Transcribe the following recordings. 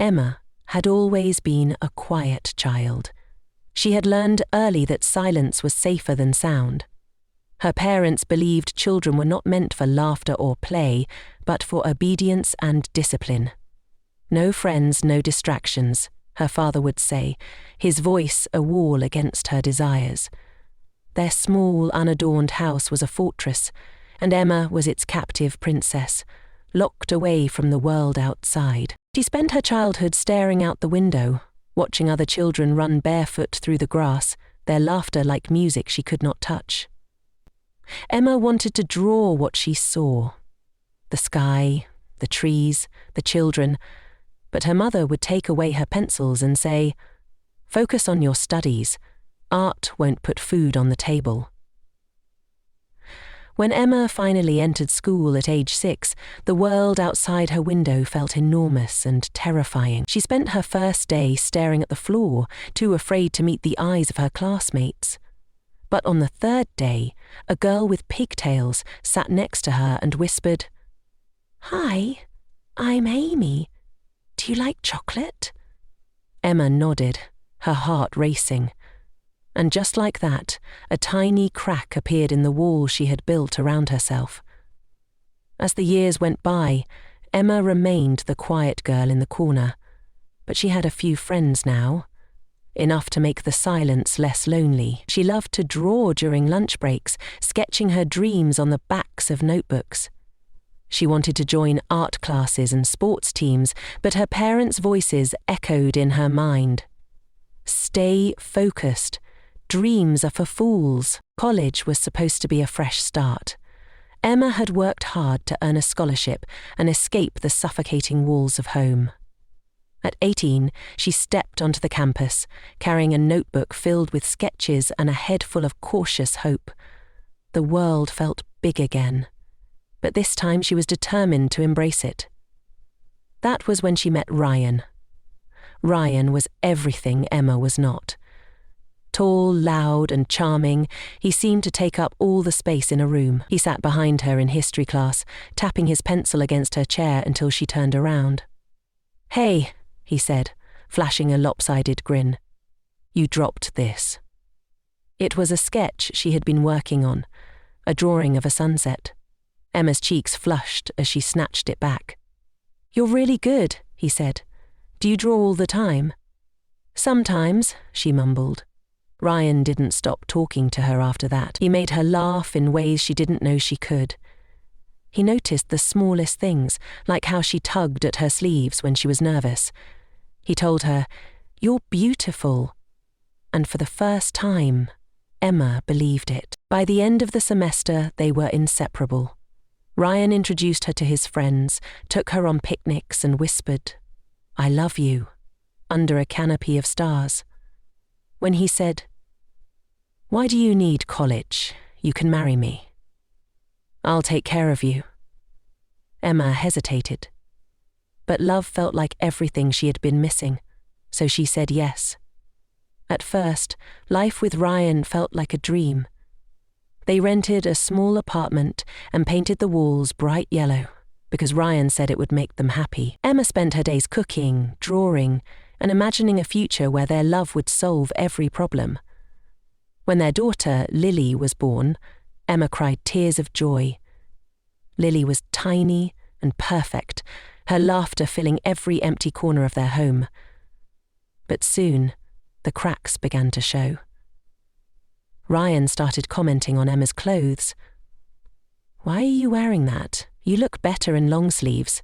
Emma had always been a quiet child. She had learned early that silence was safer than sound. Her parents believed children were not meant for laughter or play, but for obedience and discipline. No friends, no distractions, her father would say, his voice a wall against her desires. Their small, unadorned house was a fortress, and Emma was its captive princess, locked away from the world outside. She spent her childhood staring out the window, watching other children run barefoot through the grass, their laughter like music she could not touch. Emma wanted to draw what she saw, the sky, the trees, the children, but her mother would take away her pencils and say, "Focus on your studies. Art won't put food on the table." When Emma finally entered school at age 6, the world outside her window felt enormous and terrifying. She spent her first day staring at the floor, too afraid to meet the eyes of her classmates. But on the third day, a girl with pigtails sat next to her and whispered, "Hi, I'm Amy. Do you like chocolate?" Emma nodded, her heart racing. And just like that, a tiny crack appeared in the wall she had built around herself. As the years went by, Emma remained the quiet girl in the corner, but she had a few friends now, enough to make the silence less lonely. She loved to draw during lunch breaks, sketching her dreams on the backs of notebooks. She wanted to join art classes and sports teams, but her parents' voices echoed in her mind. Stay focused. Dreams are for fools. College was supposed to be a fresh start. Emma had worked hard to earn a scholarship and escape the suffocating walls of home. At 18, she stepped onto the campus, carrying a notebook filled with sketches and a head full of cautious hope. The world felt big again, but this time she was determined to embrace it. That was when she met Ryan. Ryan was everything Emma was not. Tall, loud, and charming, he seemed to take up all the space in a room. He sat behind her in history class, tapping his pencil against her chair until she turned around. "Hey," he said, flashing a lopsided grin. "You dropped this." It was a sketch she had been working on, a drawing of a sunset. Emma's cheeks flushed as she snatched it back. "You're really good," he said. "Do you draw all the time?" "Sometimes," she mumbled. Ryan didn't stop talking to her after that. He made her laugh in ways she didn't know she could. He noticed the smallest things, like how she tugged at her sleeves when she was nervous. He told her, "You're beautiful." And for the first time, Emma believed it. By the end of the semester, they were inseparable. Ryan introduced her to his friends, took her on picnics and whispered, "I love you," under a canopy of stars. When he said, "Why do you need college? You can marry me. I'll take care of you." Emma hesitated. But love felt like everything she had been missing, so she said yes. At first, life with Ryan felt like a dream. They rented a small apartment and painted the walls bright yellow, because Ryan said it would make them happy. Emma spent her days cooking, drawing, and imagining a future where their love would solve every problem. When their daughter, Lily, was born, Emma cried tears of joy. Lily was tiny and perfect, her laughter filling every empty corner of their home. But soon, the cracks began to show. Ryan started commenting on Emma's clothes. "Why are you wearing that? You look better in long sleeves."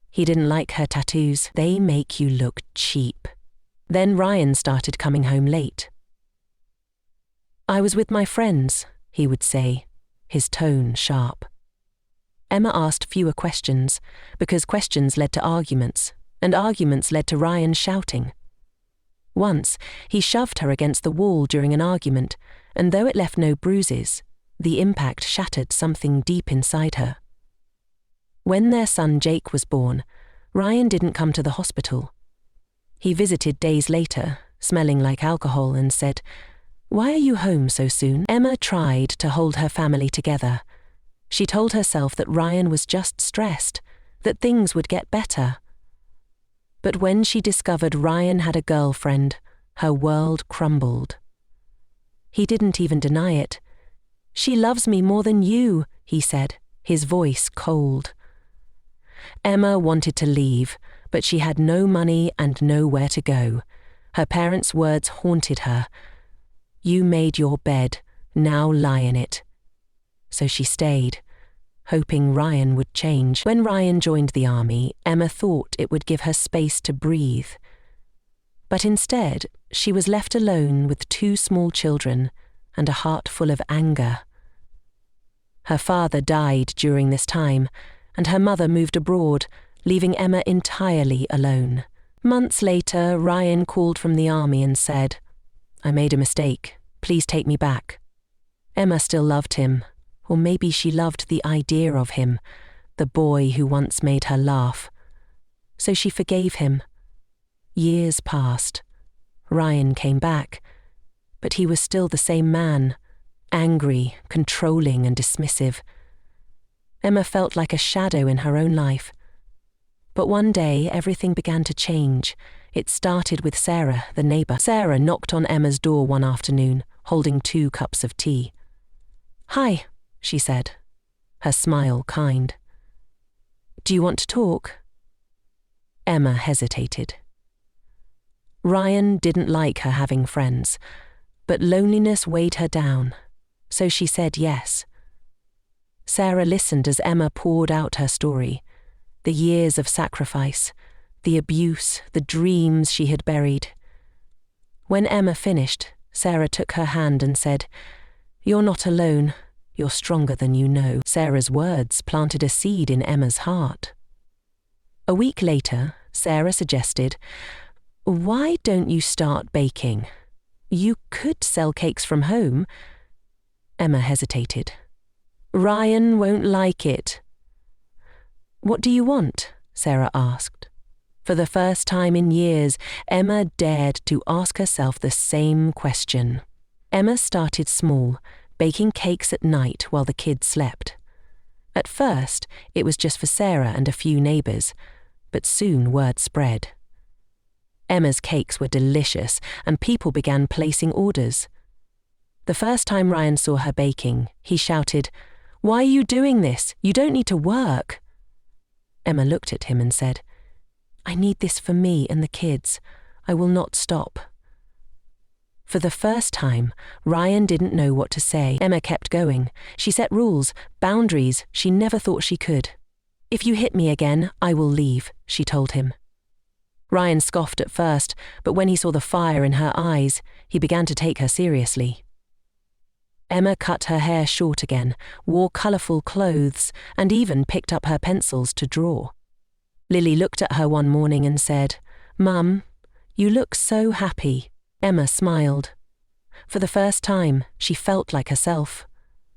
He didn't like her tattoos. "They make you look cheap." Then Ryan started coming home late. "I was with my friends," he would say, his tone sharp. Emma asked fewer questions, because questions led to arguments, and arguments led to Ryan shouting. Once, he shoved her against the wall during an argument, and though it left no bruises, the impact shattered something deep inside her. When their son Jake was born, Ryan didn't come to the hospital. He visited days later, smelling like alcohol, and said, "Why are you home so soon?" Emma tried to hold her family together. She told herself that Ryan was just stressed, that things would get better. But when she discovered Ryan had a girlfriend, her world crumbled. He didn't even deny it. "She loves me more than you," he said, his voice cold. Emma wanted to leave, but she had no money and nowhere to go. Her parents' words haunted her. "You made your bed, now lie in it." So she stayed, hoping Ryan would change. When Ryan joined the army, Emma thought it would give her space to breathe. But instead, she was left alone with 2 small children and a heart full of anger. Her father died during this time, and her mother moved abroad, leaving Emma entirely alone. Months later, Ryan called from the army and said, "I made a mistake. Please take me back." Emma still loved him, or maybe she loved the idea of him, the boy who once made her laugh. So she forgave him. Years passed. Ryan came back, but he was still the same man, angry, controlling and dismissive. Emma felt like a shadow in her own life. But one day, everything began to change. It started with Sarah, the neighbour. Sarah knocked on Emma's door one afternoon, holding 2 cups of tea. "Hi," she said, her smile kind. "Do you want to talk?" Emma hesitated. Ryan didn't like her having friends, but loneliness weighed her down, so she said yes. Sarah listened as Emma poured out her story, the years of sacrifice, the abuse, the dreams she had buried. When Emma finished, Sarah took her hand and said, "You're not alone. You're stronger than you know." Sarah's words planted a seed in Emma's heart. A week later, Sarah suggested, "Why don't you start baking? You could sell cakes from home." Emma hesitated. "Ryan won't like it." "What do you want?" Sarah asked. For the first time in years, Emma dared to ask herself the same question. Emma started small, baking cakes at night while the kids slept. At first, it was just for Sarah and a few neighbours, but soon word spread. Emma's cakes were delicious, and people began placing orders. The first time Ryan saw her baking, he shouted, "Why are you doing this? You don't need to work." Emma looked at him and said, "I need this for me and the kids. I will not stop." For the first time, Ryan didn't know what to say. Emma kept going. She set rules, boundaries she never thought she could. "If you hit me again, I will leave," she told him. Ryan scoffed at first, but when he saw the fire in her eyes, he began to take her seriously. Emma cut her hair short again, wore colourful clothes, and even picked up her pencils to draw. Lily looked at her one morning and said, "Mum, you look so happy." Emma smiled. For the first time, she felt like herself.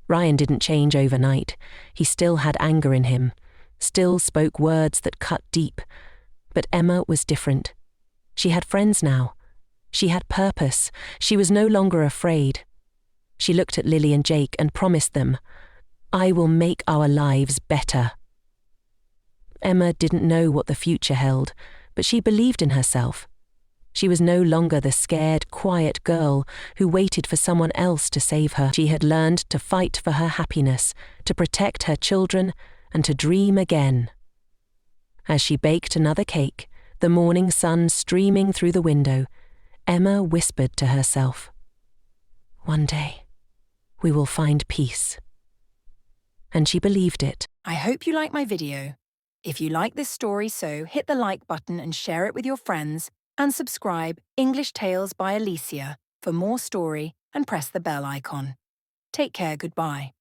Ryan didn't change overnight. He still had anger in him, still spoke words that cut deep. But Emma was different. She had friends now. She had purpose. She was no longer afraid. She looked at Lily and Jake and promised them, "I will make our lives better." Emma didn't know what the future held, but she believed in herself. She was no longer the scared, quiet girl who waited for someone else to save her. She had learned to fight for her happiness, to protect her children, and to dream again. As she baked another cake, the morning sun streaming through the window, Emma whispered to herself, "One day, we will find peace." And she believed it. I hope you like my video. If you like this story, so hit the like button and share it with your friends, and subscribe English Tales by Alicia for more story and press the bell icon. Take care, goodbye.